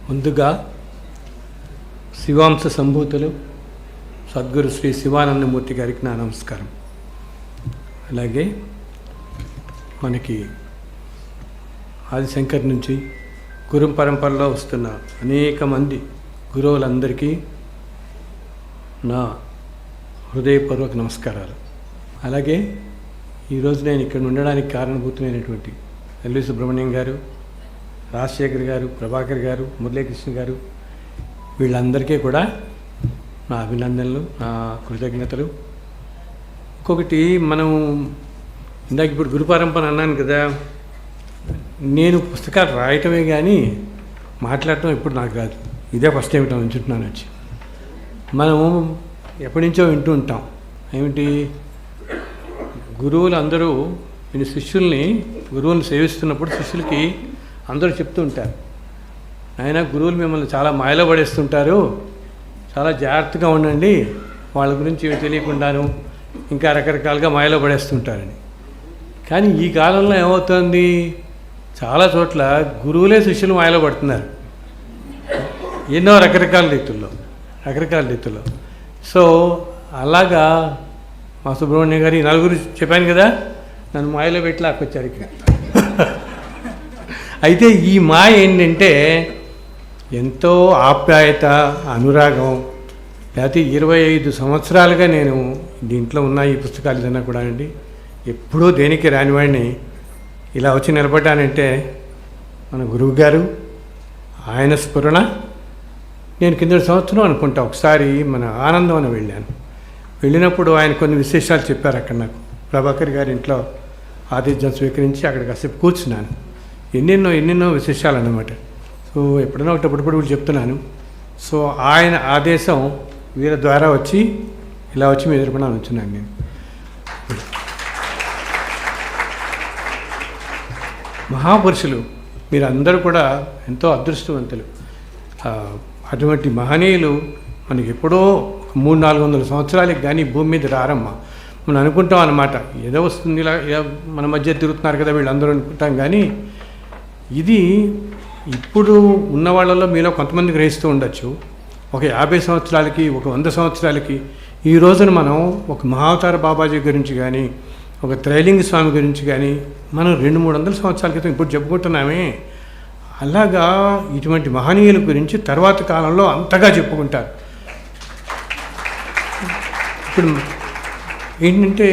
ముందుగా శివాంశ సంభూతులు సద్గురు శ్రీ శివానందమూర్తి గారికి నా నమస్కారం. అలాగే మనకి ఆదిశంకర్ నుంచి గురు పరంపరలో వస్తున్న అనేక మంది గురువులందరికీ నా హృదయపూర్వక నమస్కారాలు. అలాగే ఈరోజు నేను ఇక్కడ ఉండడానికి కారణభూతమైనటువంటి ఎల్వి సుబ్రహ్మణ్యం గారు, రాజశేఖర్ గారు, ప్రభాకర్ గారు, మురళీకృష్ణ గారు, వీళ్ళందరికీ కూడా నా అభినందనలు, నా కృతజ్ఞతలు. ఇంకొకటి, మనం ఇందాక ఇప్పుడు గురు పరంపర అన్నాను కదా, నేను పుస్తకాలు రాయటమే కానీ మాట్లాడటం ఎప్పుడు నాకు రాదు. ఇదే ఫస్ట్ టైం ఇట్లా ఉంచుంటున్నాను. వచ్చి మనము ఎప్పటి నుంచో వింటూ ఉంటాం, ఏమిటి, గురువులు అందరూ గురువులను సేవిస్తున్నప్పుడు శిష్యులకి అందరూ చెప్తూ ఉంటారు, ఆయన గురువులు మిమ్మల్ని చాలా మాయలో పడేస్తుంటారు, చాలా జాగ్రత్తగా ఉండండి, వాళ్ళ గురించి తెలియకుండాను ఇంకా రకరకాలుగా మాయలో పడేస్తుంటారని. కానీ ఈ కాలంలో ఏమవుతుంది, చాలా చోట్ల గురువులే శిష్యులు మాయలో పడుతున్నారు, ఎన్నో రకరకాల రీతుల్లో. సో అలాగా మా సుబ్రహ్మణ్యం గారు ఈ నలుగురు చెప్పాను కదా, నన్ను మాయలో పెట్టి లాక్కొచ్చారు ఇక్కడ. అయితే ఈ మాయ ఏంటంటే ఎంతో ఆప్యాయత, అనురాగం. లేకపోతే 25 సంవత్సరాలుగా నేను దీంట్లో ఉన్న ఈ పుస్తకాలు ఏదైనా కూడా అండి, ఎప్పుడూ దేనికి రానివాడిని ఇలా వచ్చి నిలబడ్డానంటే మన గురువు గారు, ఆయన స్ఫురణ. నేను కింద సంవత్సరం అనుకుంటా ఒకసారి మన ఆనందవనం వెళ్ళినప్పుడు ఆయన కొన్ని విశేషాలు చెప్పారు. అక్కడ నాకు ప్రభాకర్ గారి ఇంట్లో ఆతిథ్యం స్వీకరించి అక్కడ కాసేపు కూర్చున్నాను. ఎన్నెన్నో విశేషాలు అన్నమాట. సో ఎప్పుడైనా ఒకటప్పుడు చెప్తున్నాను. సో ఆయన ఆదేశం వీరి ద్వారా ఇలా వచ్చి మీ ఎదురుకుండా ఉంచున్నాను నేను. మహాపురుషులు మీరందరూ కూడా ఎంతో అదృష్టవంతులు. అటువంటి మహనీయులు మనకి ఎప్పుడో 300-400 సంవత్సరాలకి కానీ భూమి మీద రారమ్మా. మనం అనుకుంటాం అన్నమాట, ఏదో వస్తుంది ఇలా మన మధ్య తిరుగుతున్నారు కదా వీళ్ళందరూ అనుకుంటాం. కానీ ఇది ఇప్పుడు ఉన్న వాళ్ళలో మీలో కొంతమంది గ్రహిస్తూ ఉండొచ్చు. ఒక 50 సంవత్సరాలకి, ఒక 100 సంవత్సరాలకి ఈ రోజున మనం ఒక మహావతార బాబాజీ గురించి కానీ, ఒక త్రైలింగ స్వామి గురించి కానీ మనం 200-300 సంవత్సరాల క్రితం ఇప్పుడు చెప్పుకుంటున్నామే. అలాగా ఇటువంటి మహనీయుల గురించి తర్వాత కాలంలో అంతగా చెప్పుకుంటారు. ఇప్పుడు ఏంటంటే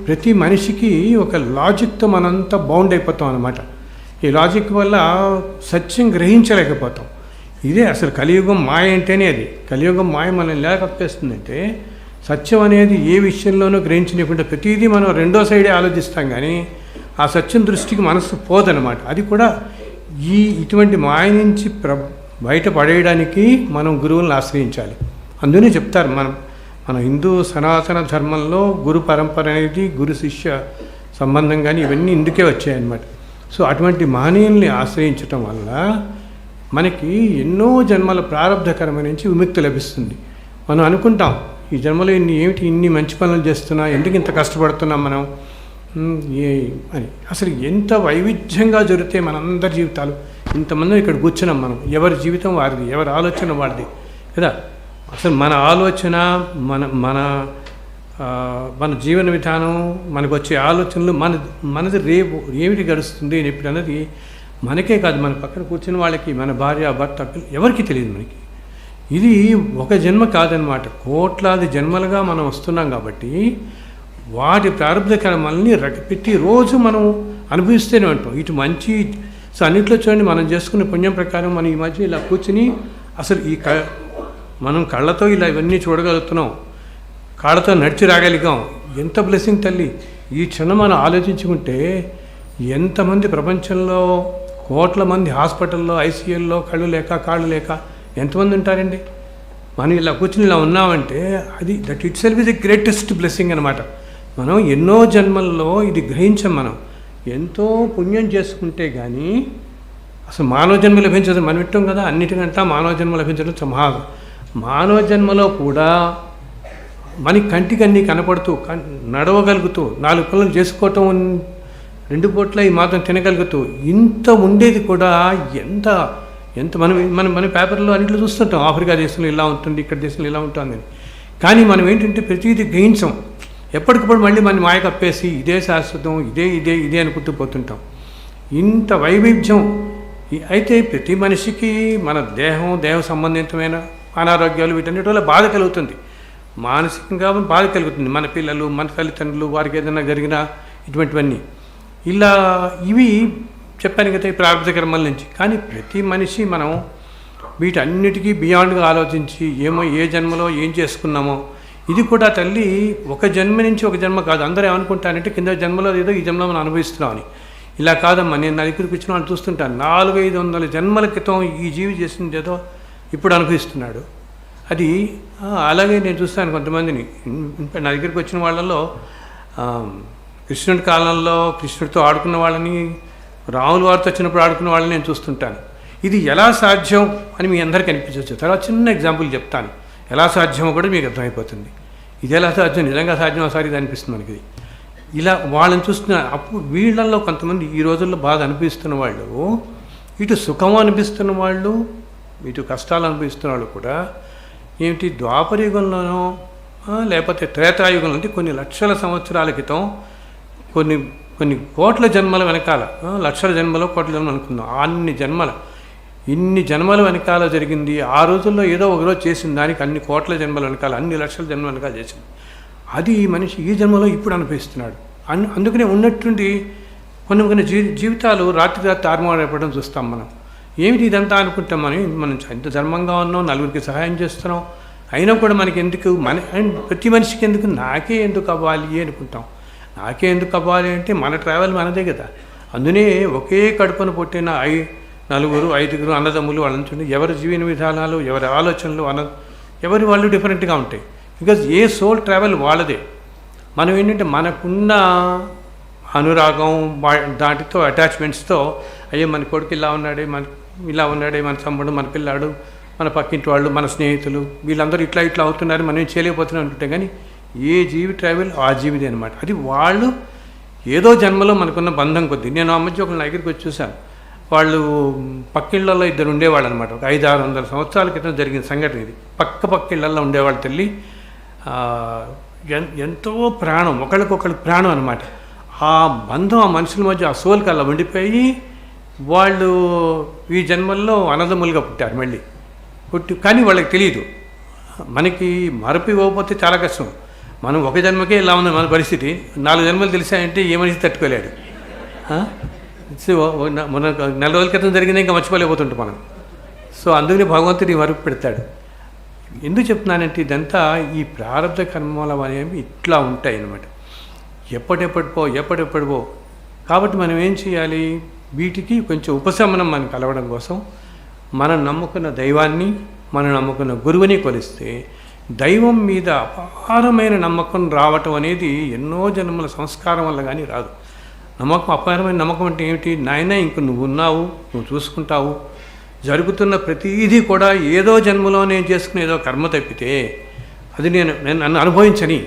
ప్రతి మనిషికి ఒక లాజిక్తో మనంతా బౌండ్ అయిపోతాం అన్నమాట. ఈ లాజిక్ వల్ల సత్యం గ్రహించలేకపోతాం. ఇదే అసలు కలియుగం మాయ అంటేనే అది. కలియుగం మాయ మనల్ని ఎలా కప్పేస్తుందంటే, సత్యం అనేది ఏ విషయంలోనూ గ్రహించలేకుండా ప్రతిదీ మనం రెండో సైడే ఆలోచిస్తాం, కానీ ఆ సత్యం దృష్టికి మనసు పోదన్నమాట. అది కూడా ఇటువంటి మాయ నుంచి బయటపడేయడానికి మనం గురువులను ఆశ్రయించాలి. అందుకనే చెప్తారు మన హిందూ సనాతన ధర్మంలో గురు పరంపర అనేది గురు శిష్య సంబంధం కానీ ఇవన్నీ ఇందుకే వచ్చాయన్నమాట. సో అటువంటి మహనీయుల్ని ఆశ్రయించటం వల్ల మనకి ఎన్నో జన్మల ప్రారంధకరమైన నుంచి విముక్తి లభిస్తుంది. మనం అనుకుంటాం, ఈ జన్మలో ఇన్ని మంచి పనులు చేస్తున్నా, ఎందుకు ఇంత కష్టపడుతున్నాం మనం అని. అసలు ఎంత వైవిధ్యంగా జరిగితే మనందరి జీవితాలు. ఇంతమంది ఇక్కడ కూర్చున్నాం మనం, ఎవరి జీవితం వారిది, ఎవరి ఆలోచన వారిది కదా. అసలు మన ఆలోచన, మన జీవన విధానం, మనకు వచ్చే ఆలోచనలు, మనది రేపు ఏమిటి గడుస్తుంది ఎప్పుడు అన్నది మనకే కాదు, మన పక్కన కూర్చున్న వాళ్ళకి, మన భార్య భర్త ఎవరికి తెలియదు మనకి. ఇది ఒక జన్మ కాదనమాట, కోట్లాది జన్మలుగా మనం వస్తున్నాం. కాబట్టి వాటి ప్రారంభ కర్మల్ని పెట్టి రోజు మనం అనుభవిస్తూనే ఉంటాం. ఇటు మంచి సో అన్నింటిలో చూడండి, మనం చేసుకునే పుణ్యం ప్రకారం మనం ఈ మధ్య ఇలా కూర్చుని అసలు మనం కళ్ళతో ఇలా ఇవన్నీ చూడగలుగుతున్నాం, కాళ్ళతో నడిచి రాగలిగాం. ఎంత బ్లెస్సింగ్ తల్లి. ఈ క్షణం మనం ఆలోచించుకుంటే ఎంతమంది ప్రపంచంలో కోట్ల మంది హాస్పిటల్లో, ఐసీయూల్లో కళ్ళు లేక కాళ్ళు లేక ఎంతమంది ఉంటారండి. మనం ఇలా కూర్చుని ఇలా ఉన్నామంటే that it self is the greatest blessing అనమాట. మనం ఎన్నో జన్మల్లో ఇది గ్రహించాం. మనం ఎంతో పుణ్యం చేసుకుంటే కానీ అసలు మానవ జన్మ లభించదు. మనం వింటాం కదా, అన్నిటికంటే మానవ జన్మ లభించడం మానవ జన్మలో కూడా మనకి కంటికి అన్నీ కనపడుతూ, నడవగలుగుతూ, 4 పనులు చేసుకోవటం, 2 పూట్ల ఈ మాత్రం తినగలుగుతూ ఇంత ఉండేది కూడా ఎంత ఎంత మనం మనం మన పేపర్లో అన్నింటిలో చూస్తుంటాం, ఆఫ్రికా దేశంలో ఇలా ఉంటుంది, ఇక్కడ దేశంలో ఇలా ఉంటుందని. కానీ మనం ఏంటంటే ప్రతిదీ గ్రహించాం. ఎప్పటికప్పుడు మళ్ళీ మన మాయ కప్పేసి ఇదే శాశ్వతం, ఇదే ఇదే ఇదే అనుకుంటూ పోతుంటాం. ఇంత వైవిధ్యం అయితే ప్రతి మనిషికి మన దేహ సంబంధితమైన అనారోగ్యాలు వీటన్నిటి వల్ల బాధ కలుగుతుంది, మానసికంగా బాధ కలుగుతుంది. మన పిల్లలు, మన తల్లిదండ్రులు, వారికి ఏదైనా జరిగినా ఇటువంటివన్నీ ఇలా ఇవి చెప్పాను కదా ఈ ప్రారంభ కర్మల నుంచి. కానీ ప్రతి మనిషి మనం వీటన్నిటికీ బియాండ్గా ఆలోచించి ఏ జన్మలో ఏం చేసుకున్నామో, ఇది కూడా తల్లి ఒక జన్మ నుంచి ఒక జన్మ కాదు. అందరూ ఏమనుకుంటారంటే కింద జన్మలో ఏదో ఈ జన్మలో మనం అనుభవిస్తున్నామని. ఇలా కాదమ్మా, నేను నా దగ్గరికి వచ్చిన వాళ్ళు చూస్తుంటాను, 400-500 జన్మల క్రితం ఈ జీవి చేసింది ఏదో ఇప్పుడు అనుభవిస్తున్నాడు. అది అలాగే నేను చూస్తాను కొంతమందిని. నా దగ్గరికి వచ్చిన వాళ్ళలో కృష్ణుడి కాలంలో కృష్ణుడితో ఆడుకున్న వాళ్ళని, రాముల వారితో వచ్చినప్పుడు ఆడుకున్న వాళ్ళని నేను చూస్తుంటాను. ఇది ఎలా సాధ్యం అని మీ అందరికీ అనిపించవచ్చు. తర్వాత చిన్న ఎగ్జాంపుల్ చెప్తాను, ఎలా సాధ్యమో కూడా మీకు అర్థమైపోతుంది. ఇది ఎలా సాధ్యం, నిజంగా సాధ్యం ఒకసారి ఇది అనిపిస్తుంది మనకి. ఇలా వాళ్ళని చూస్తున్న అప్పుడు వీళ్ళల్లో కొంతమంది ఈ రోజుల్లో బాధ అనిపిస్తున్న వాళ్ళు, ఇటు సుఖం అనిపిస్తున్న వాళ్ళు, ఇటు కష్టాలు అనిపిస్తున్న వాళ్ళు కూడా ఏమిటి ద్వాపరయుగంలోనో లేకపోతే త్రేతాయుగంలో అంటే కొన్ని లక్షల సంవత్సరాల క్రితం, కొన్ని కోట్ల జన్మల వెనకాల, లక్షల జన్మలో కోట్ల జన్మలు అనుకుందాం, ఇన్ని జన్మల వెనకాల జరిగింది. ఆ రోజుల్లో ఏదో ఒకరోజు చేసిన దానికి అన్ని కోట్ల జన్మల వెనకాల, అన్ని లక్షల జన్మల వెనకాల చేసింది. అది ఈ మనిషి ఈ జన్మలో ఇప్పుడు అనిపిస్తున్నాడు. అందుకనే ఉన్నట్టుండి కొన్ని జీవితాలు రాత్రి తారుమారైపోవడం చూస్తాం మనం. ఏమిటి ఇదంతా అనుకుంటాం మనం ఎంత ధర్మంగా ఉన్నాం, నలుగురికి సహాయం చేస్తున్నాం, అయినా కూడా మనకి ఎందుకు ప్రతి మనిషికి ఎందుకు నాకే ఎందుకు అవ్వాలి అనుకుంటాం. నాకే ఎందుకు అవ్వాలి అంటే మన ట్రావెల్ మనదే కదా. అందునే ఒకే కడుపున పుట్టిన 4-5 అన్నదమ్ములు వాళ్ళని చూడండి, ఎవరి జీవన విధానాలు, ఎవరి ఆలోచనలు ఎవరి వాళ్ళు డిఫరెంట్గా ఉంటాయి. బికాజ్ ఏ సోల్ ట్రావెల్ వాళ్ళదే. మనం ఏంటంటే మనకున్న అనురాగం దాటితో అటాచ్మెంట్స్తో అయ్యే మన కొడుకు ఇలా ఉన్నాడే, ఇలా ఉన్నాడే, మన తమ్ముడు, మన పిల్లాడు, మన పక్కింటి వాళ్ళు, మన స్నేహితులు వీళ్ళందరూ ఇట్లా అవుతున్నారు, మనం ఏం చేయలేకపోతున్నాం అనుకుంటే. కానీ ఏ జీవి ట్రావెల్ ఆ జీవిదే అనమాట. అది వాళ్ళు ఏదో జన్మలో మనకున్న బంధం కొద్దీ. నేను ఆ మధ్య ఒకళ్ళ దగ్గరికి వచ్చి చూశాను. వాళ్ళు పక్కిళ్ళల్లో 2 ఉండేవాళ్ళు అనమాట. ఒక 500-600 సంవత్సరాల క్రితం జరిగిన సంఘటన ఇది. పక్కిళ్ళల్లో ఉండేవాళ్ళు తల్లి. ఎంతో ప్రాణం, ఒకళ్ళకొకళ్ళకి ప్రాణం అనమాట. ఆ బంధం ఆ మనుషుల మధ్య ఆ సోల్కి అలా ఉండిపోయి వాళ్ళు ఈ జన్మల్లో అన్నదమ్ములుగా పుట్టారు మళ్ళీ కానీ వాళ్ళకి తెలియదు. మనకి మరపు ఇవ్వకపోతే చాలా కష్టం. మనం ఒక జన్మకే ఇలా ఉంది మన పరిస్థితి. 4 జన్మలు తెలిసాయంటే ఏ మనిషి తట్టుకోలేడు. మన 4 రోజుల క్రితం జరిగింది ఇంకా మర్చిపోలేకపోతుంటాం మనం. సో అందుకని భగవంతుడు వరకు పెడతాడు. ఎందుకు చెప్తున్నానంటే ఇదంతా ఈ ప్రారంభ కర్మల అనేవి ఇట్లా ఉంటాయి అన్నమాట. ఎప్పటిపో కాబట్టి మనం ఏం చేయాలి, వీటికి కొంచెం ఉపశమనం మనకు కలవడం కోసం మనం నమ్ముకున్న దైవాన్ని, మనం నమ్ముకున్న గురువుని కొలిస్తే దైవం మీద అపారమైన నమ్మకం రావటం అనేది ఎన్నో జన్మల సంస్కారం వల్ల కానీ రాదు. అపారమైన నమ్మకం అంటే ఏమిటి, నాయన ఇంక నువ్వు ఉన్నావు, నువ్వు చూసుకుంటావు, జరుగుతున్న ప్రతిదీ కూడా ఏదో జన్మలో నేను చేసుకునే ఏదో కర్మ తప్పితే అది నన్ను అనుభవించని,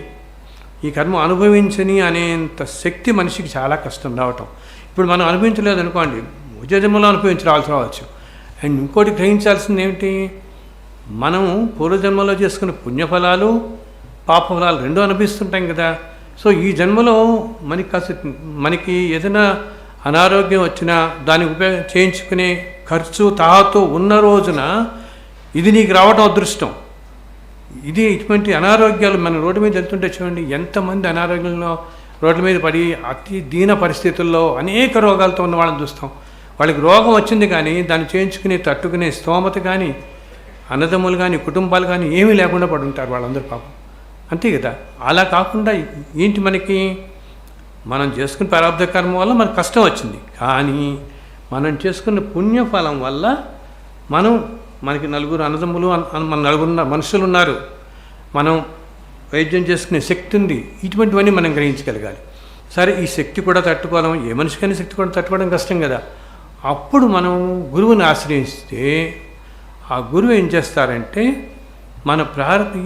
ఈ కర్మ అనుభవించని అనేంత శక్తి మనిషికి చాలా కష్టం రావటం. ఇప్పుడు మనం అనుభవించలేదు అనుకోండి, వచ్చే జన్మలో రావచ్చు. అండ్ ఇంకోటి గ్రహించాల్సింది ఏమిటి, మనం పూర్వజన్మలో చేసుకున్న పుణ్యఫలాలు పాపఫలాలు 2 అనుభవిస్తుంటాం కదా. సో ఈ జన్మలో మనకి ఏదైనా అనారోగ్యం వచ్చినా దానికి చేయించుకునే ఖర్చు తాహతో ఉన్న రోజున ఇది నీకు రావడం అదృష్టం. ఇది ఇటువంటి అనారోగ్యాలు మన రోడ్డు మీద వెళ్తుంటే చూడండి, ఎంతమంది అనారోగ్యంలో రోడ్ల మీద పడి అతి దీన పరిస్థితుల్లో అనేక రోగాలతో ఉన్న వాళ్ళని చూస్తాం. వాళ్ళకి రోగం వచ్చింది కానీ దాన్ని చేయించుకుని తట్టుకునే స్తోమత కానీ, అన్నదమ్ములు కానీ, కుటుంబాలు కానీ ఏమీ లేకుండా పడి ఉంటారు వాళ్ళందరూ పాపం. అంతే కదా. అలా కాకుండా ఏంటి, మనకి మనం చేసుకున్న ప్రారంభ కర్మ వల్ల మనకు కష్టం వచ్చింది, కానీ మనం చేసుకున్న పుణ్యఫలం వల్ల మనకి 4 అన్నదమ్ములు, మన 4 మనుషులు ఉన్నారు, మనం వైద్యం చేసుకునే శక్తి ఉంది. ఇటువంటివన్నీ మనం గ్రహించగలగాలి. సరే, ఈ శక్తి కూడా తట్టుకోవడం, ఏ మనిషికైనా శక్తి కూడా తట్టుకోవడం కష్టం కదా. అప్పుడు మనం గురువుని ఆశ్రయిస్తే ఆ గురువు ఏం చేస్తారంటే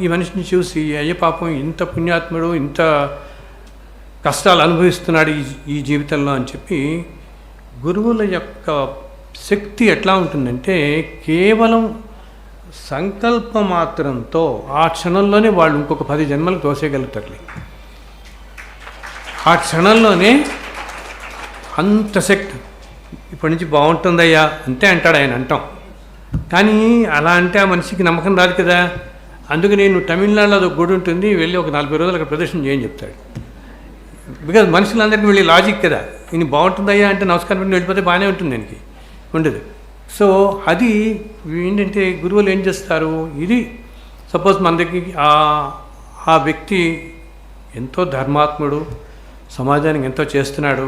ఈ మనిషిని చూసి అయ్యే పాపం ఇంత పుణ్యాత్ముడు, ఇంత కష్టాలు అనుభవిస్తున్నాడు ఈ జీవితంలో అని చెప్పి గురువుల యొక్క శక్తి ఎట్లా ఉంటుందంటే కేవలం సంకల్ప మాత్రంతో ఆ క్షణంలోనే వాళ్ళు ఇంకొక 10 జన్మలకు తోసేయగలుగుతారు. ఆ క్షణంలోనే అంత శక్తి. ఇప్పటి నుంచి బాగుంటుందయ్యా అంతే అంటాడు ఆయన, అంటాం. కానీ అలా అంటే ఆ మనిషికి నమ్మకం రాదు కదా. అందుకు నేను తమిళనాడులో ఒక గుడి ఉంటుంది, వెళ్ళి ఒక 40 రోజులు అక్కడ ప్రదర్శన చేయని చెప్తాడు. బికాజ్ మనుషులందరికీ వెళ్ళి లాజిక్ కదా, ఇది బాగుంటుందయ్యా అంటే నమస్కారం పెట్టి వెళ్ళిపోతే బాగానే ఉంటుంది, దానికి ఉండదు. సో అది ఏంటంటే గురువులు ఏం చేస్తారు, ఇది సపోజ్ మన దగ్గరికి ఆ వ్యక్తి ఎంతో ధర్మాత్ముడు, సమాజానికి ఎంతో చేస్తున్నాడు,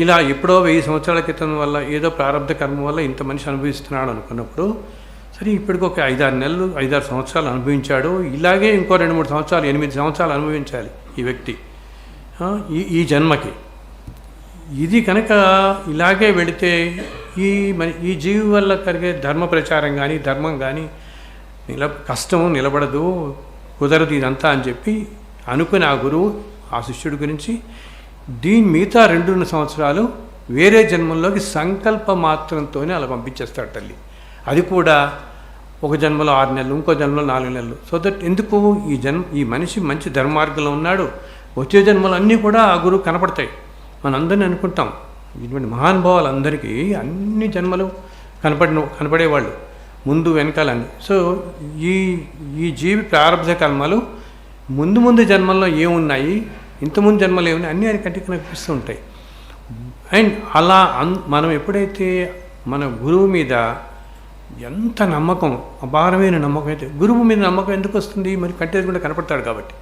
ఇలా ఎప్పుడో 1000 సంవత్సరాల క్రితం వల్ల ఏదో ప్రారంభ కర్మ వల్ల ఇంత మనిషి అనుభవిస్తున్నాడు అనుకున్నప్పుడు, సరే ఇప్పటికి ఒక 5-6 నెలలు 5-6 సంవత్సరాలు అనుభవించాడు, ఇలాగే ఇంకో 2-3 సంవత్సరాలు 8 సంవత్సరాలు అనుభవించాలి ఈ వ్యక్తి ఈ జన్మకి. ఇది కనుక ఇలాగే వెళితే ఈ జీవి వల్ల కలిగే ధర్మ ప్రచారం కానీ ధర్మం కానీ కష్టం నిలబడదు, కుదరదు ఇదంతా అని చెప్పి అనుకుని ఆ గురువు ఆ శిష్యుడి గురించి దీని మిగతా 2 సంవత్సరాలు వేరే జన్మల్లోకి సంకల్ప మాత్రంతోనే అలా పంపించేస్తాడు తల్లి. అది కూడా ఒక జన్మలో 6 నెలలు, ఇంకో జన్మలో 4 నెలలు. సో దట్ ఎందుకు ఈ మనిషి మంచి ధర్మార్గంలో ఉన్నాడు, వచ్చే జన్మలు అన్నీ కూడా ఆ గురువు కనపడతాయి. మనందరినీ అనుకుంటాం ఇటువంటి మహానుభావాలు అందరికీ అన్ని జన్మలు కనపడేవాళ్ళు ముందు వెనకాలని. సో ఈ జీవి ప్రారంభ కర్మలు ముందు జన్మల్లో ఏమున్నాయి, ఇంతకుముందు జన్మలు ఏమున్నాయి అన్నీ ఆయన కంటికి కనిపిస్తూ ఉంటాయి. అండ్ అలా మనం ఎప్పుడైతే మన గురువు మీద ఎంత నమ్మకం, అపారమైన నమ్మకం అయితే, గురువు మీద నమ్మకం ఎందుకు వస్తుంది, మరి కంటే కూడా కనపడతాడు కాబట్టి.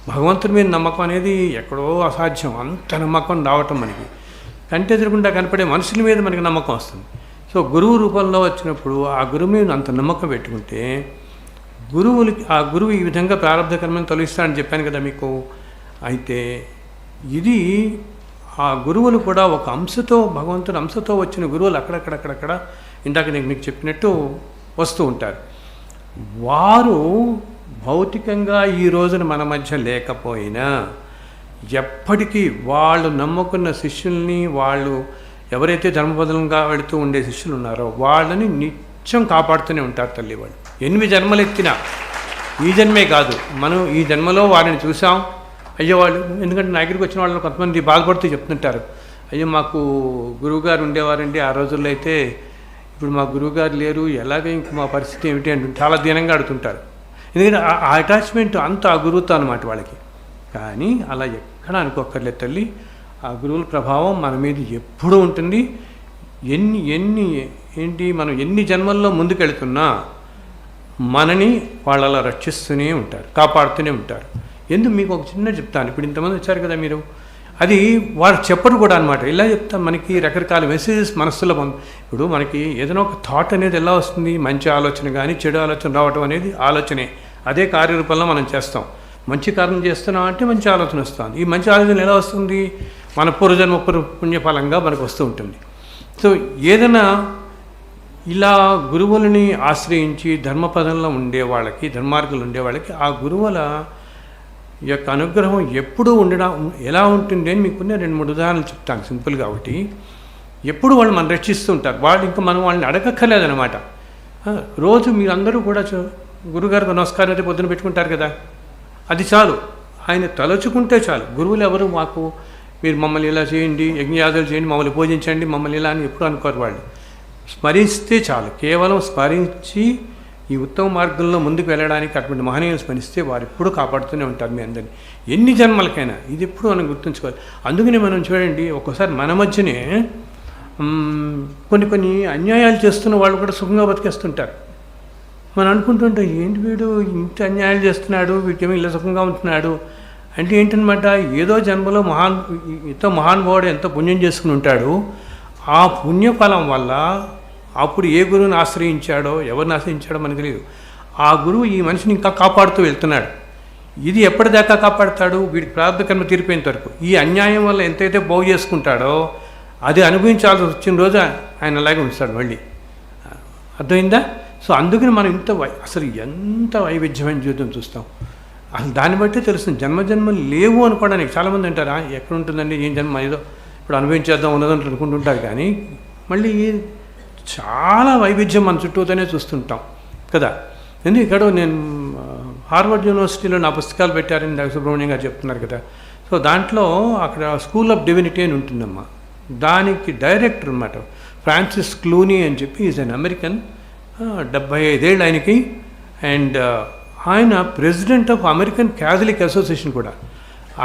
భగవంతుడి మీద నమ్మకం అనేది ఎక్కడో అసాధ్యం, అంత నమ్మకం రావటం మనకి కంటి ఎదురుకుండా కనపడే మనుషుల మీద మనకి నమ్మకం వస్తుంది. సో గురువు రూపంలో వచ్చినప్పుడు ఆ గురువు మీద అంత నమ్మకం పెట్టుకుంటే ఆ గురువు ఈ విధంగా ప్రారంభ కర్మను తొలగిస్తాడని చెప్పాను కదా మీకు. అయితే ఇది ఆ గురువులు కూడా ఒక అంశతో, భగవంతుని అంశతో వచ్చిన గురువులు అక్కడక్కడ ఇందాక నేను మీకు చెప్పినట్టు వస్తూ ఉంటారు. వారు భౌతికంగా ఈ రోజున మన మధ్య లేకపోయినా ఎప్పటికీ వాళ్ళు నమ్ముకున్న శిష్యుల్ని, వాళ్ళు ఎవరైతే ధర్మబద్ధంగా వెళుతూ ఉండే శిష్యులు ఉన్నారో వాళ్ళని నిత్యం కాపాడుతూనే ఉంటారు తల్లి. వాళ్ళు 8 జన్మలు ఎత్తినా, ఈ జన్మే కాదు, మనం ఈ జన్మలో వారిని చూసాం. అయ్యో వాళ్ళు, ఎందుకంటే నా దగ్గరికి వచ్చిన వాళ్ళు కొంతమంది బాధపడుతూ చెప్తుంటారు, అయ్యో మాకు గురువుగారు ఉండేవారండి ఆ రోజుల్లో, అయితే ఇప్పుడు మా గురువుగారు లేరు, ఎలాగే ఇంక మా పరిస్థితి ఏమిటి అంటూ చాలా దీనంగా అడుగుతుంటారు. ఎందుకంటే ఆ అటాచ్మెంట్ అంత ఆ గురువుతో అనమాట వాళ్ళకి. కానీ అలా ఎక్కడ అనుకోక్కర్లేదు తల్లి, ఆ గురువుల ప్రభావం మన మీద ఎప్పుడూ ఉంటుంది. మనం ఎన్ని జన్మల్లో ముందుకెళ్తున్నా మనని వాళ్ళు అలా రక్షిస్తూనే ఉంటారు, కాపాడుతూనే ఉంటారు. ఎందుకు మీకు ఒక చిన్న చెప్తాను. ఇప్పుడు ఇంతమంది వచ్చారు కదా మీరు, అది వారు చెప్పరు కూడా అనమాట. ఇలా చెప్తాం, మనకి రకరకాల మెసేజెస్ మనస్సులో ఇప్పుడు మనకి ఏదైనా ఒక థాట్ అనేది ఎలా వస్తుంది, మంచి ఆలోచన కానీ చెడు ఆలోచన రావటం అనేది ఆలోచనే, అదే కార్యరూపంలో మనం చేస్తాం. మంచి కార్యం చేస్తున్నాం అంటే మంచి ఆలోచన వస్తుంది. ఈ మంచి ఆలోచన ఎలా వస్తుంది, మన పూర్వజన్మ పుణ్యఫలంగా మనకు వస్తూ ఉంటుంది. సో ఏదైనా ఇలా గురువులని ఆశ్రయించి ధర్మపదంలో ఉండే వాళ్ళకి, ధర్మార్గులు ఉండే వాళ్ళకి ఆ గురువుల యొక్క అనుగ్రహం ఎప్పుడూ ఉండడం ఎలా ఉంటుంది అని మీకు 2-3 ఉదాహరణలు చెప్తాను సింపుల్గా. ఒకటి, ఎప్పుడు వాళ్ళు మనం రక్షిస్తూ ఉంటారు. వాళ్ళు ఇంకా మనం వాళ్ళని అడగక్కర్లేదనమాట. రోజు మీరందరూ కూడా గురుగారికి నమస్కారం అయితే పొద్దున పెట్టుకుంటారు కదా, అది చాలు. ఆయన తలుచుకుంటే చాలు. గురువులు ఎవరు మాకు, మీరు మమ్మల్ని ఇలా చేయండి, యజ్ఞయాగాలు చేయండి, మమ్మల్ని పూజించండి, మమ్మల్ని ఇలా అని ఎప్పుడు అనుకోరు. వాళ్ళు స్మరిస్తే చాలు. కేవలం స్మరించి ఈ ఉత్తమ మార్గంలో ముందుకు వెళ్ళడానికి అటువంటి మహనీయులు స్మరిస్తే వారు ఎప్పుడూ కాపాడుతూనే ఉంటారు మీ అందరినీ, ఎన్ని జన్మలకైనా. ఇది ఎప్పుడు మనం గుర్తుంచుకోవాలి. అందుకని మనం చూడండి, ఒక్కోసారి మన మధ్యనే కొన్ని అన్యాయాలు చేస్తున్న వాళ్ళు కూడా సుఖంగా బతికేస్తుంటారు. మనం అనుకుంటుంటాం, ఏంటి వీడు ఇంత అన్యాయాలు చేస్తున్నాడు, వీటికేమో ఇలా సుఖంగా ఉంటున్నాడు అంటే ఏంటనమాట, ఏదో జన్మలో ఎంతో మహానుభావుడు ఎంతో పుణ్యం చేసుకుని ఉంటాడు. ఆ పుణ్యఫలం వల్ల అప్పుడు ఏ గురువుని ఆశ్రయించాడో, ఎవరిని ఆశ్రయించాడో మనకు తెలియదు. ఆ గురువు ఈ మనిషిని ఇంకా కాపాడుతూ వెళ్తున్నాడు. ఇది ఎప్పటిదాకా కాపాడుతాడు, వీడికి ప్రారంభ కర్మ తీరిపోయేంత వరకు. ఈ అన్యాయం వల్ల ఎంతైతే బాగు చేసుకుంటాడో అది అనుభవించాల్సి వచ్చిన రోజు ఆయన అలాగే ఉంచుతాడు మళ్ళీ. అర్థమైందా? సో అందుకని మనం అసలు ఎంత వైవిధ్యమైన జీవితం చూస్తాం. అసలు దాన్ని బట్టే తెలుస్తుంది. జన్మలు లేవు అనుకోవడానికి చాలామంది అంటారు, ఎక్కడ ఉంటుందండి ఏం జన్మ, ఏదో ఇప్పుడు అనుభవించేద్దాం ఉన్నదని అనుకుంటుంటారు. కానీ మళ్ళీ చాలా వైవిధ్యం మన చుట్టూతోనే చూస్తుంటాం కదా. ఎందుకు ఇక్కడ నేను హార్వర్డ్ యూనివర్సిటీలో నా పుస్తకాలు పెట్టారని డాక్టర్ సుబ్రహ్మణ్యం గారు చెప్తున్నారు కదా. సో దాంట్లో అక్కడ స్కూల్ ఆఫ్ డివినిటీ అని ఉంటుందమ్మా. దానికి డైరెక్టర్ అన్నమాట ఫ్రాన్సిస్ క్లూనీ అని చెప్పి ఈజ్ అన్ అమెరికన్, 75 ఏళ్ళు ఆయనకి. అండ్ ఆయన president of American Catholic association కూడా.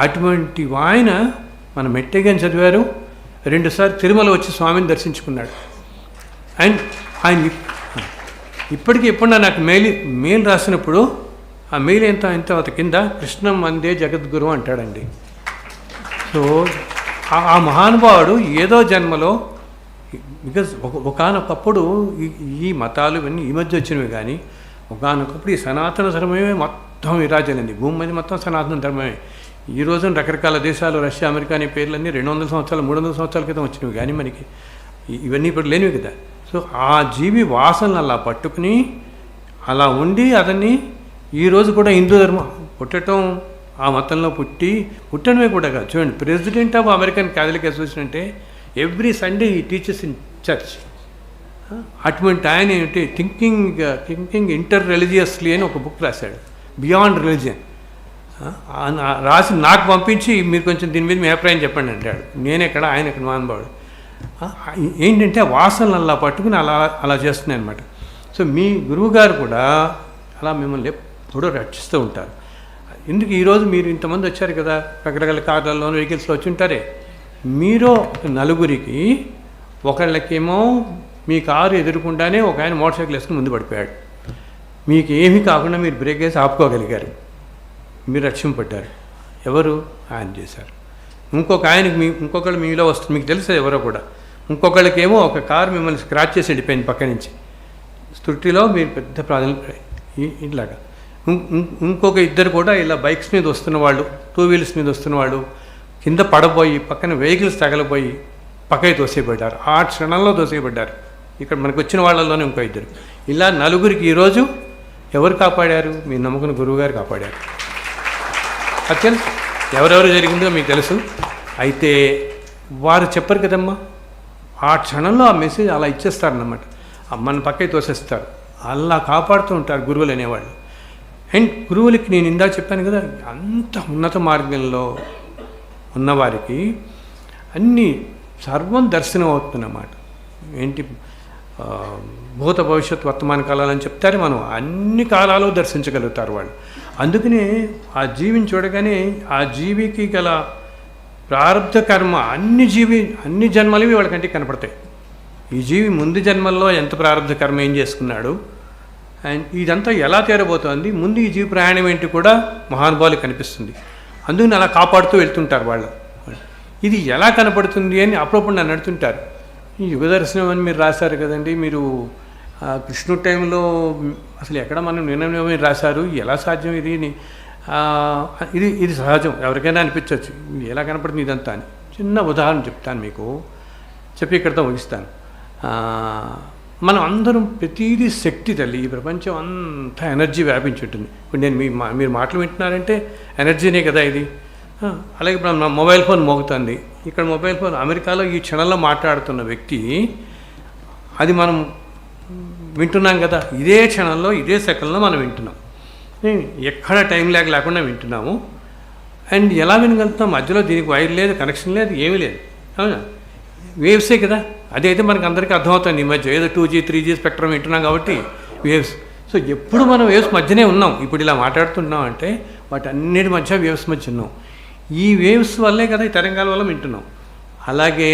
అటువంటి ఆయన మన మెట్టెగని చదివారు, 2 సార్లు తిరుమల వచ్చి స్వామిని దర్శించుకున్నాడు. అండ్ ఆయన ఇప్పటికీ ఎప్పుడన్నా నాకు మెయిల్ రాసినప్పుడు ఆ మెయిల్ ఎంత కింద కృష్ణం వందే జగద్గురు అంటాడండి. సో ఆ మహానుభావుడు ఏదో జన్మలో, బికాజ్ ఒకనొకప్పుడు ఈ మతాలు ఇవన్నీ ఈ మధ్య వచ్చినవి, కానీ ఒకనొకప్పుడు ఈ సనాతన ధర్మమే మొత్తం విరాజనండి. భూమి మీద మొత్తం సనాతన ధర్మమే. ఈ రోజున రకరకాల దేశాలు, రష్యా, అమెరికా అనే పేర్లన్నీ 200 సంవత్సరాలు 300 సంవత్సరాల క్రితం వచ్చినవి, కానీ మనకి ఇవన్నీ ఇప్పుడు లేనివి కదా. సో ఆ జీవి వాసనలు అలా పట్టుకుని అలా ఉండి అతన్ని ఈరోజు కూడా హిందూ ధర్మం పుట్టడం, ఆ మతంలో పుట్టడమే కూడా కాదు. చూడండి, president of American Catholic association అంటే ఎవ్రీ సండే ఈ టీచర్స్ ఇన్ చర్చ్. అటువంటి ఆయన ఏంటి థింకింగ్ ఇంటర్ రిలీజియస్లీ అని ఒక బుక్ రాశాడు, బియాండ్ రిలీజియన్. రాసి నాకు పంపించి మీరు కొంచెం దీని మీద మీ అభిప్రాయం చెప్పండి అంటాడు. నేనే ఎక్కడ, ఆయన ఎక్కడ మహానుభావుడు. ఏంటంటే వాసనలు అలా పట్టుకుని అలా చేస్తున్నాయి అనమాట. సో మీ గురువుగారు కూడా అలా మిమ్మల్ని ఎప్పుడూ రక్షిస్తూ ఉంటారు. ఎందుకు ఈరోజు మీరు ఇంతమంది వచ్చారు కదా, రకరకాల కార్లలో వెహికల్స్లో వచ్చి ఉంటారే. మీరు నలుగురికి, ఒకళ్ళకేమో మీ కారు ఎదురుకుండానే ఒక ఆయన మోటార్ సైకిల్ వేసుకుని ముందు పడిపోయాడు. మీకు ఏమీ కాకుండా మీరు బ్రేక్ వేసి ఆపుకోగలిగారు, మీరు రక్షింపడ్డారు. ఎవరు? ఆయన చేశారు. ఇంకొకళ్ళు మీలో వస్తుంది, మీకు తెలుసు ఎవరో కూడా. ఇంకొకళ్ళకేమో ఒక కారు మిమ్మల్ని స్క్రాచ్ చేసి వెళ్ళిపోయింది పక్క నుంచి, స్థుతిలో మీరు పెద్ద ప్రాధాన్యత ఇట్లాగా. ఇంకొక ఇద్దరు కూడా ఇలా బైక్స్ మీద వస్తున్న వాళ్ళు, 2 వీలర్స్ మీద వస్తున్న వాళ్ళు కింద పడబోయి పక్కన వెహికల్స్ తగలబోయి పక్కకి తోసేయబడ్డారు. ఆ క్షణంలో తోసేయబడ్డారు. ఇక్కడ మనకు వచ్చిన వాళ్ళలోనే ఇంకో ఇద్దరు. ఇలా నలుగురికి ఈరోజు ఎవరు కాపాడారు? మీ నమ్మకం గురువుగారు కాపాడారు. అది తెలుసు, ఎవరెవరు జరిగిందో మీకు తెలుసు. అయితే వారు చెప్పరు కదమ్మా, ఆ క్షణంలో ఆ మెసేజ్ అలా ఇచ్చేస్తారన్నమాట. మన పక్కకి తోసేస్తారు. అలా కాపాడుతూ ఉంటారు గురువులు అనేవాళ్ళు. అండ్ గురువులకి నేను ఇందా చెప్పాను కదా, అంత ఉన్నత మార్గంలో ఉన్నవారికి అన్నీ సర్వం దర్శనం అవుతుందన్నమాట. ఏంటి భూత భవిష్యత్ వర్తమాన కాలాలని చెప్తారు, మనం అన్ని కాలాలు దర్శించగలుగుతారు వాళ్ళు. అందుకనే ఆ జీవిని చూడగానే ఆ జీవికి గల ప్రారంధ కర్మ అన్ని జన్మలవి వాళ్ళ కంటికి కనపడతాయి. ఈ జీవి ముందు జన్మల్లో ఎంత ప్రారంధ కర్మ ఏం చేసుకున్నాడు, అండ్ ఇదంతా ఎలా తీరబోతోంది, ముందు ఈ జీవి ప్రయాణం ఏంటి కూడా మహానుభావులకు కనిపిస్తుంది. అందుకని అలా కాపాడుతూ వెళ్తుంటారు వాళ్ళు. ఇది ఎలా కనపడుతుంది అని అప్పుడప్పుడు నన్ను అడుగుతుంటారు. ఈ యుగ దర్శనం అని మీరు రాశారు కదండి, మీరు కృష్ణుడి టైంలో అసలు ఎక్కడ మనం నిర్ణయం రాశారు, ఎలా సాధ్యం ఇది సహజం, ఎవరికైనా అనిపించవచ్చు ఎలా కనపడుతుంది ఇదంతా అని. చిన్న ఉదాహరణ చెప్తాను మీకు, చెప్పి ఇక్కడితో ముగిస్తాను. మనం అందరం ప్రతిదీ శక్తి తల్లి. ఈ ప్రపంచం అంతా ఎనర్జీ వ్యాపించి ఉంటుంది. ఇప్పుడు నేను మీరు మాటలు వింటున్నారంటే ఎనర్జీనే కదా ఇది. అలాగే ఇప్పుడు నా మొబైల్ ఫోన్ మోగుతుంది. ఇక్కడ మొబైల్ ఫోన్ అమెరికాలో ఈ క్షణంలో మాట్లాడుతున్న వ్యక్తి, అది మనం వింటున్నాం కదా, ఇదే క్షణంలో ఇదే సెకండ్లో మనం వింటున్నాం. ఎక్కడ టైం లేకుండా వింటున్నాము. అండ్ ఎలా వినగలుగుతాం? మధ్యలో దీనికి వైర్ లేదు, కనెక్షన్ లేదు, ఏమీ లేదు. అవునా? వేవ్సే కదా. అదైతే మనకు అందరికీ అర్థమవుతుంది. ఈ మధ్య ఏదో 2G 3G స్పెక్ట్రమ్ వింటున్నాం కాబట్టి వేవ్స్. సో ఎప్పుడు మనం వేవ్స్ మధ్యనే ఉన్నాం. ఇప్పుడు ఇలా మాట్లాడుతున్నాం అంటే వాటి అన్నిటి మధ్య వేవ్స్ మధ్య ఉన్నాం. ఈ వేవ్స్ వల్లే కదా ఈ తరంగాల వల్ల వింటున్నాం. అలాగే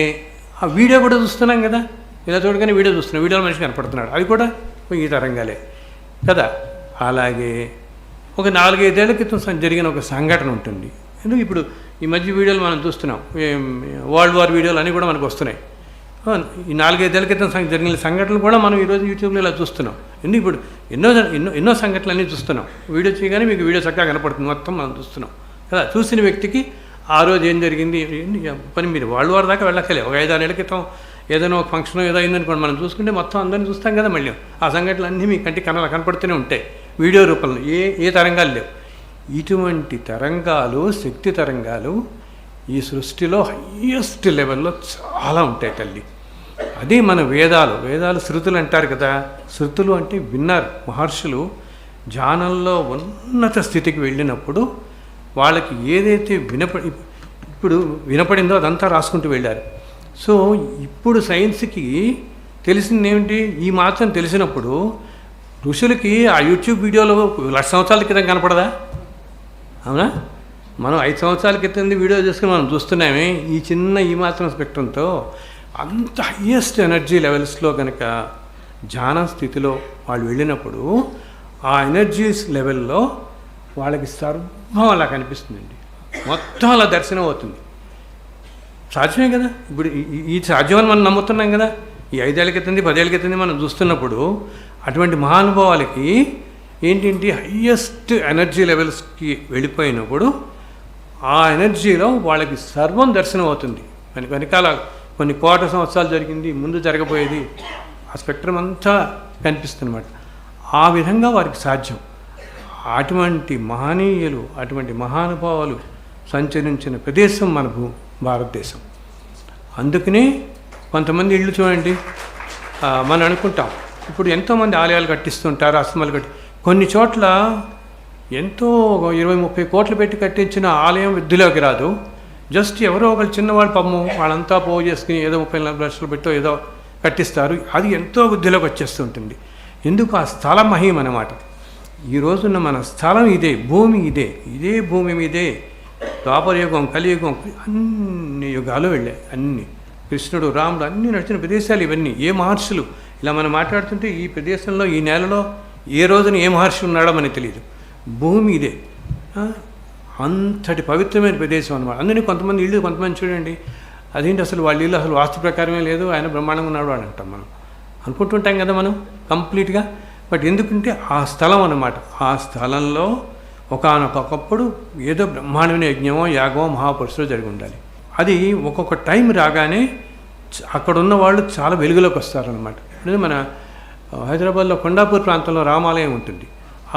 ఆ వీడియో కూడా చూస్తున్నాం కదా, ఇలా చూడగానే వీడియో చూస్తున్నాం, వీడియోలో మనిషి కనపడుతున్నాడు, అది కూడా ఈ తరంగాలే కదా. అలాగే ఒక 4-5 ఏళ్ల క్రితం జరిగిన ఒక సంఘటన ఉంటుంది. ఎందుకు ఇప్పుడు ఈ మధ్య వీడియోలు మనం చూస్తున్నాం, వరల్డ్ వార్ వీడియోలు అన్నీ కూడా మనకు వస్తున్నాయి. ఈ 4-5 ఏళ్ల క్రితం జరిగిన సంఘటనలు కూడా మనం ఈరోజు యూట్యూబ్లో ఇలా చూస్తున్నాం. ఎందుకు ఇప్పుడు ఎన్నో సంఘటనలు అన్నీ చూస్తున్నాం. వీడియో చేయగానే మీకు వీడియో చక్కగా కనపడుతుంది, మొత్తం మనం చూస్తున్నాం కదా. చూసిన వ్యక్తికి ఆ రోజు ఏం జరిగింది పని మీరు వరల్డ్ వార్ దాకా వెళ్ళక్కలే. ఒక 5-6 ఏళ్ల క్రితం ఏదైనా ఒక ఫంక్షన్ ఏదో అయిందనుకోండి, మనం చూసుకుంటే మొత్తం అందరినీ చూస్తాం కదా. మళ్ళీ ఆ సంఘటనలు అన్నీ మీ కంటికి కనపడుతూనే ఉంటాయి వీడియో రూపంలో. ఏ తరంగాలు లేవు. ఇటువంటి తరంగాలు, శక్తి తరంగాలు ఈ సృష్టిలో హయ్యెస్ట్ లెవెల్లో చాలా ఉంటాయి తల్లి. అదే మన వేదాలు శృతులు అంటారు కదా. శృతులు అంటే విన్నారు మహర్షులు. ధ్యానంలో ఉన్నత స్థితికి వెళ్ళినప్పుడు వాళ్ళకి ఏదైతే ఇప్పుడు వినపడిందో అదంతా రాసుకుంటూ వెళ్ళారు. సో ఇప్పుడు సైన్స్కి తెలిసింది ఏమిటి? ఈ మాత్రం తెలిసినప్పుడు ఋషులకి ఆ యూట్యూబ్ వీడియోలో 1,00,000 సంవత్సరాల క్రితం కనపడదా? అవునా? మనం 5 సంవత్సరాల క్రితం వీడియో చేసుకుని మనం చూస్తున్నామే. ఈ మాత్రం స్పెక్ట్రంతో అంత హయ్యెస్ట్ ఎనర్జీ లెవెల్స్లో కనుక ధ్యాన స్థితిలో వాళ్ళు వెళ్ళినప్పుడు ఆ ఎనర్జీస్ లెవెల్లో వాళ్ళకి సర్వం అలా కనిపిస్తుందండి. మొత్తం అలా దర్శనం అవుతుంది. సాధ్యమే కదా. ఇప్పుడు ఈ సాధ్యమని మనం నమ్ముతున్నాం కదా. ఈ 5 ఏళ్ళ క్రితం 10 ఏళ్ళ క్రితం మనం చూస్తున్నప్పుడు అటువంటి మహానుభావాలకి ఏంటి హయ్యెస్ట్ ఎనర్జీ లెవెల్స్కి వెళ్ళిపోయినప్పుడు ఆ ఎనర్జీలో వాళ్ళకి సర్వం దర్శనం అవుతుంది. వెనకాల కొన్ని కోట్ల సంవత్సరాలు జరిగింది, ముందు జరగబోయేది, ఆ స్పెక్ట్రమ్ అంతా కనిపిస్తుందన్నమాట. ఆ విధంగా వారికి సాధ్యం. అటువంటి మహనీయులు, అటువంటి మహానుభావులు సంచరించిన ప్రదేశం మన భారతదేశం. అందుకనే కొంతమంది ఇళ్ళు చూడండి, మనం అనుకుంటాం ఇప్పుడు ఎంతోమంది ఆలయాలు కట్టిస్తుంటారు, ఆశ్రమాలు కొన్ని చోట్ల ఎంతో 20-30 కోట్లు పెట్టి కట్టించిన ఆలయం వృద్ధిలోకి రాదు. జస్ట్ ఎవరో ఒకరు చిన్నవాళ్ళు పాపము వాళ్ళంతా పోగు చేసుకుని ఏదో 30-40 లక్షలు పెట్టో ఏదో కట్టిస్తారు. అది ఎంతో వృద్ధిలోకి వచ్చేస్తుంటుంది. ఎందుకు? ఆ స్థల మహిమ అన్నమాట. ఈ రోజున్న మన స్థలం ఇదే, భూమి ఇదే భూమి మీదే ద్వాపరయుగం, కలియుగం, అన్ని యుగాలు వెళ్ళాయి. అన్ని కృష్ణుడు, రాముడు అన్నీ నడిచిన ప్రదేశాలు ఇవన్నీ. ఏ మహర్షులు ఇలా మనం మాట్లాడుతుంటే ఈ ప్రదేశంలో, ఈ నేలలో ఏ రోజున ఏ మహర్షి ఉన్నాడో మనకి తెలియదు. భూమి ఇదే, అంతటి పవిత్రమైన ప్రదేశం అన్నమాట. అందుకని కొంతమంది ఇళ్ళు, కొంతమంది చూడండి అదేంటి అసలు వాళ్ళ ఇల్లు అసలు వాస్తు ప్రకారమే లేదు, ఆయన బ్రహ్మాండంగా ఉన్నాడు అని అంటాం. మనం అనుకుంటుంటాం కదా మనం కంప్లీట్గా. బట్ ఎందుకంటే ఆ స్థలం అన్నమాట. ఆ స్థలంలో ఒకనొకప్పుడు ఏదో బ్రహ్మాండమైన యజ్ఞమో యాగమో మహాపురుషులో జరిగి ఉండాలి. అది ఒక్కొక్క టైం రాగానే అక్కడ ఉన్న వాళ్ళు చాలా వెలుగులోకి వస్తారనమాట. ఇప్పుడు మన హైదరాబాద్లో కొండాపూర్ ప్రాంతంలో రామాలయం ఉంటుంది.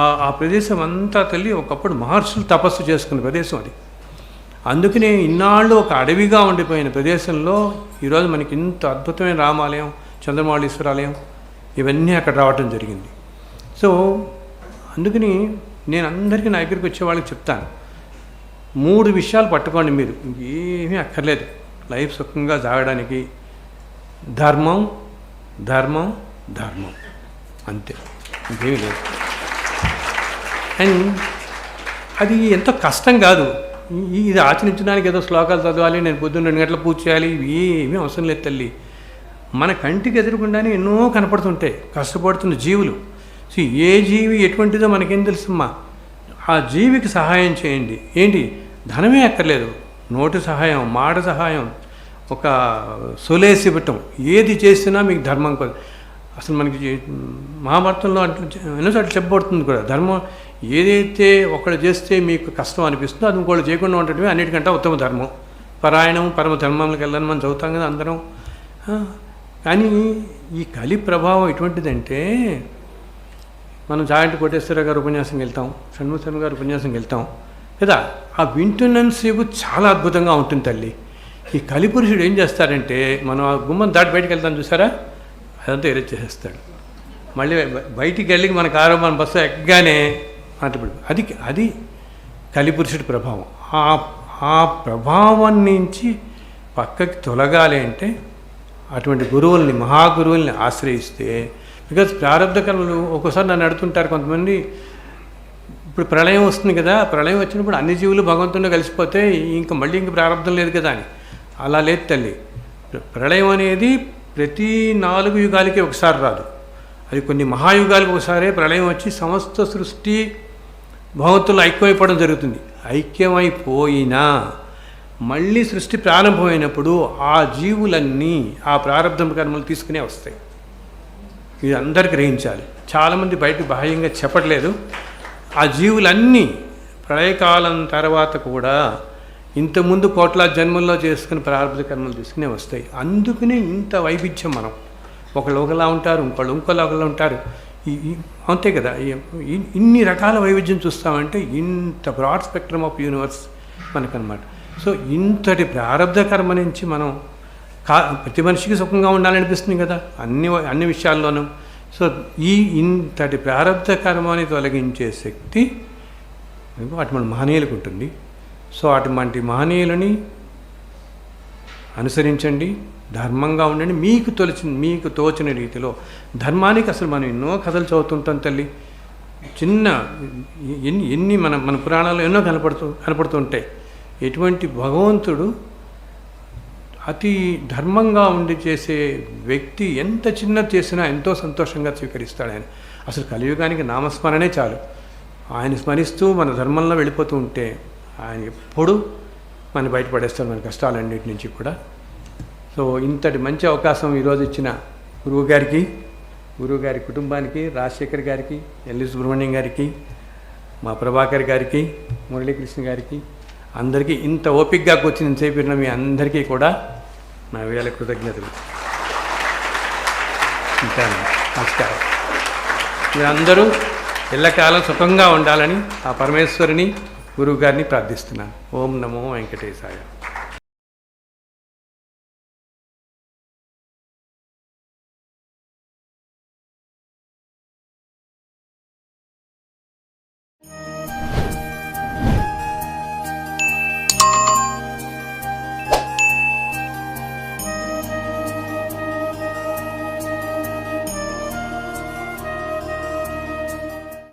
ఆ ప్రదేశం అంతా తల్లి ఒకప్పుడు మహర్షులు తపస్సు చేసుకున్న ప్రదేశం అది. అందుకనే ఇన్నాళ్ళు ఒక అడవిగా ఉండిపోయిన ప్రదేశంలో ఈరోజు మనకి ఇంత అద్భుతమైన రామాలయం, చంద్రమౌళీశ్వరాలయం ఇవన్నీ అక్కడ రావటం జరిగింది. సో అందుకని నేను అందరికీ నా దగ్గరికి వచ్చే వాళ్ళకి చెప్తాను, 3 విషయాలు పట్టుకోండి మీరు, ఇంకేమీ అక్కర్లేదు లైఫ్ సుఖంగా సాగడానికి. ధర్మం, ధర్మం, ధర్మం, అంతే, ఇంకేమీ లేదు. అండ్ అది ఎంతో కష్టం కాదు. ఇది ఆచరించడానికి ఏదో శ్లోకాలు చదవాలి, నేను పొద్దున్న 2 గంటలకు పూజ చేయాలి, ఇవి ఏమీ అవసరం లేదు తల్లి. మన కంటికి ఎదురుకుండానే ఎన్నో కనపడుతుంటాయి కష్టపడుతున్న జీవులు. సో ఏ జీవి ఎటువంటిదో మనకేం తెలుసమ్మా. ఆ జీవికి సహాయం చేయండి. ఏంటి? ధనమే అక్కర్లేదు, నోటి సహాయం, మాట సహాయం, ఒక సొలేసి ఇవ్వటం, ఏది చేసినా మీకు ధర్మం కదా. అసలు మనకి మహాభారతంలో ఎన్నోసార్లు చెప్పబడుతుంది కూడా, ధర్మం ఏదైతే ఒకళ్ళు చేస్తే మీకు కష్టం అనిపిస్తుందో అది ఇంకోళ్ళు చేయకుండా ఉండటమే అన్నిటికంటే ఉత్తమ ధర్మం. పరాయణం పరమ ధర్మంలోకి వెళ్ళని మనం చదువుతాం కదా అందరం. కానీ ఈ కలి ప్రభావం ఎటువంటిదంటే, మనం జాయింట్ కోటేశ్వర గారు ఉపన్యాసం వెళ్తాం, షణ్ముఖ గారు ఉపన్యాసం వెళ్తాం కదా, ఆ వింటున్నంతసేపు చాలా అద్భుతంగా ఉంటుంది తల్లి. ఈ కలిపురుషుడు ఏం చేస్తాడంటే, మనం ఆ గుమ్మం దాటి బయటికి వెళ్తాం చూసారా, అదంతా ఎరేజ్ చేసేస్తాడు. మళ్ళీ బయటికి వెళ్ళి మన కారు మన బస్సు ఎక్కగానే అది కలిపురుషుడి ప్రభావం. ఆ ప్రభావం నుంచి పక్కకి తొలగాలి అంటే అటువంటి గురువుల్ని, మహాగురువుల్ని ఆశ్రయిస్తే, బికాజ్ ప్రారంభ కర్మలు ఒక్కోసారి నన్ను అడుగుతుంటారు కొంతమంది, ఇప్పుడు ప్రళయం వస్తుంది కదా, ప్రళయం వచ్చినప్పుడు అన్ని జీవులు భగవంతుడిలో కలిసిపోతే మళ్ళీ ప్రారంభం లేదు కదా అని. అలా లేదు తల్లి. ప్రళయం అనేది ప్రతి 4 యుగాలకి ఒకసారి రాదు, అది కొన్ని మహాయుగాలకు ఒకసారి ప్రళయం వచ్చి సమస్త సృష్టి భగవంతులు ఐక్యమైపోవడం జరుగుతుంది. ఐక్యమైపోయినా మళ్ళీ సృష్టి ప్రారంభమైనప్పుడు ఆ జీవులన్నీ ఆ ప్రారంభ కర్మలు తీసుకునే వస్తాయి. ఇది అందరికీ గ్రహించాలి. చాలామంది బయటకు బాహ్యంగా చెప్పట్లేదు. ఆ జీవులన్నీ ప్రళయకాలం తర్వాత కూడా ఇంతకుముందు కోట్ల జన్మల్లో చేసుకుని ప్రారంభ కర్మలు తీసుకునే వస్తాయి. అందుకనే ఇంత వైవిధ్యం. మనం ఒకళ్ళు ఒకలా ఉంటారు, ఇంకోళ్ళు ఒకలా ఉంటారు, అంతే కదా. ఇన్ని రకాల వైవిధ్యం చూస్తామంటే ఇంత బ్రాడ్ స్పెక్ట్రమ్ ఆఫ్ యూనివర్స్ మనకన్నమాట. సో ఇంతటి ప్రారంభ కర్మ నుంచి మనం ప్రతి మనిషికి సుఖంగా ఉండాలనిపిస్తుంది కదా అన్ని విషయాల్లోనూ. సో ఇంతటి ప్రారంధ కర్మాన్ని తొలగించే శక్తి అటువంటి మహనీయులకు ఉంటుంది. సో అటువంటి మహనీయులని అనుసరించండి, ధర్మంగా ఉండండి. మీకు తోచిన రీతిలో ధర్మానికి అసలు మనం ఎన్నో కథలు చదువుతుంటాం తల్లి. ఎన్ని మన పురాణాల్లో ఎన్నో కనపడుతుంటాయి. ఎటువంటి భగవంతుడు అతి ధర్మంగా ఉండి చేసే వ్యక్తి ఎంత చిన్నది చేసినా ఎంతో సంతోషంగా స్వీకరిస్తాడు ఆయన. అసలు కలియుగానికి నామస్మరణే చాలు. ఆయన స్మరిస్తూ మన ధర్మంలో వెళ్ళిపోతూ ఉంటే ఆయన ఎప్పుడు మన బయటపడేస్తాడు మన కష్టాలన్నిటి నుంచి కూడా. సో ఇంతటి మంచి అవకాశం ఈరోజు ఇచ్చిన గురువుగారి కుటుంబానికి, రాజశేఖర్ గారికి, ఎల్లి సుబ్రహ్మణ్యం గారికి, మా ప్రభాకర్ గారికి, మురళీకృష్ణ గారికి, అందరికీ ఇంత ఓపికగా కూర్చుని ఇంతసేపు మీ అందరికీ కూడా నా వేల కృతజ్ఞతలు. ఇంకా నమస్కారం. మీరందరూ ఎల్లకాలం సుఖంగా ఉండాలని ఆ పరమేశ్వరుని, గురువు గారిని ప్రార్థిస్తున్నాను. ఓం నమో వెంకటేశాయ.